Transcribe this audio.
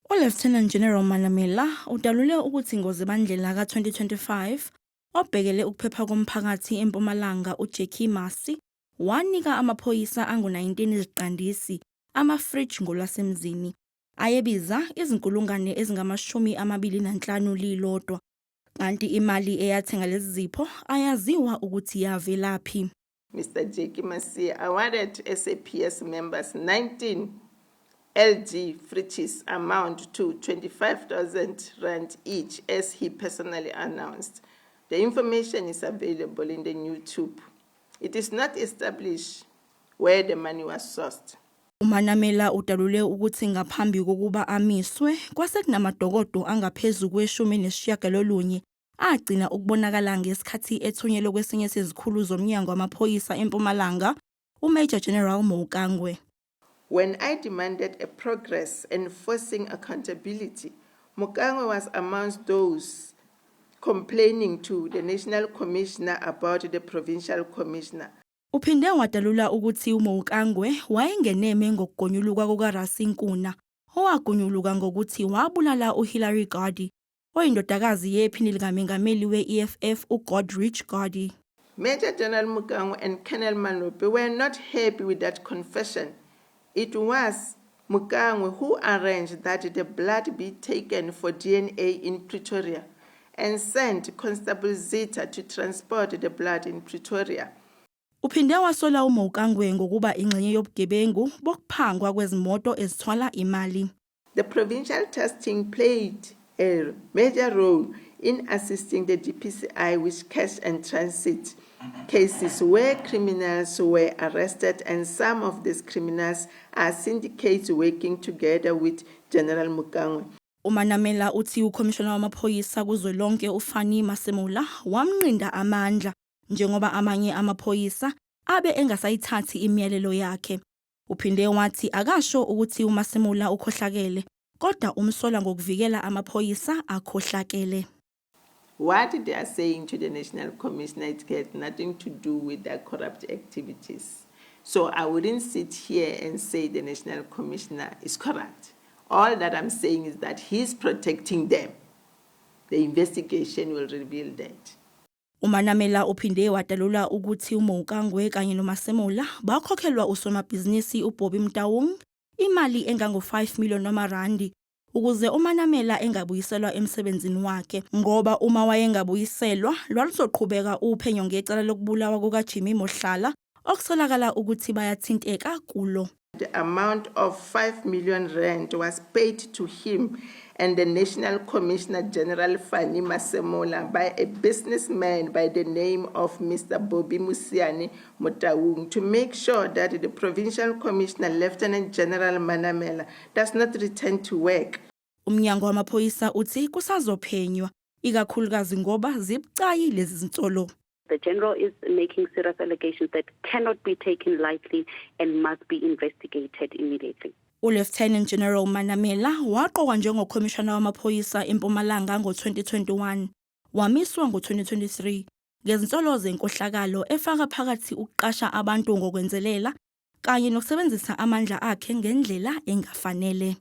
uLieutenant General Manamela udalule ukuthi ngoZibandlela ka-2025 obhekele ukuphepha komphakathi eMpumalanga uJackie Masi wanika amaphoyisa angu-19 iziqandisi ama-fridge ngolwasemzini ayebiza izinkulungwane ezingama-25 lilodwa kanti imali eyathenga lezi zipho ayaziwa ukuthi yavelaphi. Mr. Jackie Masi awarded SAPS members 19 LG fridges amount to 25,000 rand each as he personally announced. The information is available in the YouTube. It is not established where the money was sourced. uManamela udalule ukuthi ngaphambi kokuba amiswe kwasekunamadokodo angaphezulu kwe-19 agcina ukubonakala ngesikhathi ethunyelwe kwesinye sezikhulu zomnyango wamaphoyisa eMpumalanga uMajor General Mokangwe. When I demanded a progress enforcing accountability, Mokangwe was amongst those complaining to the National Commissioner about the Provincial Commissioner. Uphinde wadalula ukuthi uMokangwe wayengeneme ngokugonyuluka kukaRasinkuna owagonyuluka ngokuthi wabulala uHillary Gardee oyindodakazi yephini likamengameli we-EFF uGoderich Gardee. Major General Mokangwe and Colonel Malope were not happy with that confession. It was Mokangwe who arranged that the blood be taken for DNA in Pretoria and sent Constable Zita to transport the blood in Pretoria. Uphinde wasola uMokangwe ngokuba ingxenye yobugebengu bokuphangwa kwezimoto ezithwala imali. The provincial testing played a major role in assisting the DPCI with cash and transit cases where criminals were arrested, and some of these criminals are syndicates working together with General Mokangwe. uManamela uthi uKhomishina wamaphoyisa kuzwelonke uFani Masemula wamnqinda amandla njengoba amanye amaphoyisa abe engasayithathi imiyalelo yakhe. Uphinde wathi akasho ukuthi uMasemula ukhohlakele kodwa umsola ngokuvikela amaphoyisa akhohlakele. What they are saying to the National Commissioner, it has nothing to do with their corrupt activities. So I wouldn't sit here and say the National Commissioner is corrupt. All that I'm saying is that he's protecting them. The investigation will reveal that. uManamela uphinde wadalula ukuthi uMokangwe kanye noMasemula bakhokhelwa usomabhizinisi uBobby Mtaung imali engango-5 million randi ukuze uManamela engabuyiselwa emsebenzini wakhe ngoba uma wayengabuyiselwa lwalizoqhubeka uphenyo ngecala lokubulawa kukaJimmy Mohlala okusolakala ukuthi bayathinteka kulo. The amount of 5 million rand was paid to him and the National Commissioner General Fani Masemola by a businessman by the name of Mr. Bobby Musiani Motaung to make sure that the Provincial Commissioner Lieutenant General Manamela does not return to work. Umnyango wamaphoyisa uthi kusazophenywa ikakhulukazi ngoba zibucayi lezi zinsolo. The General is making serious allegations that cannot be taken lightly and must be investigated immediately. uLieutenant General Manamela waqokwa njengokhomishana wamaphoyisa eMpumalanga ngo-2021 wamiswa ngo-2023 ngezinsolo zenkohlakalo efaka phakathi ukuqasha abantu ngokwenzelela kanye nokusebenzisa amandla akhe ngendlela engafanele.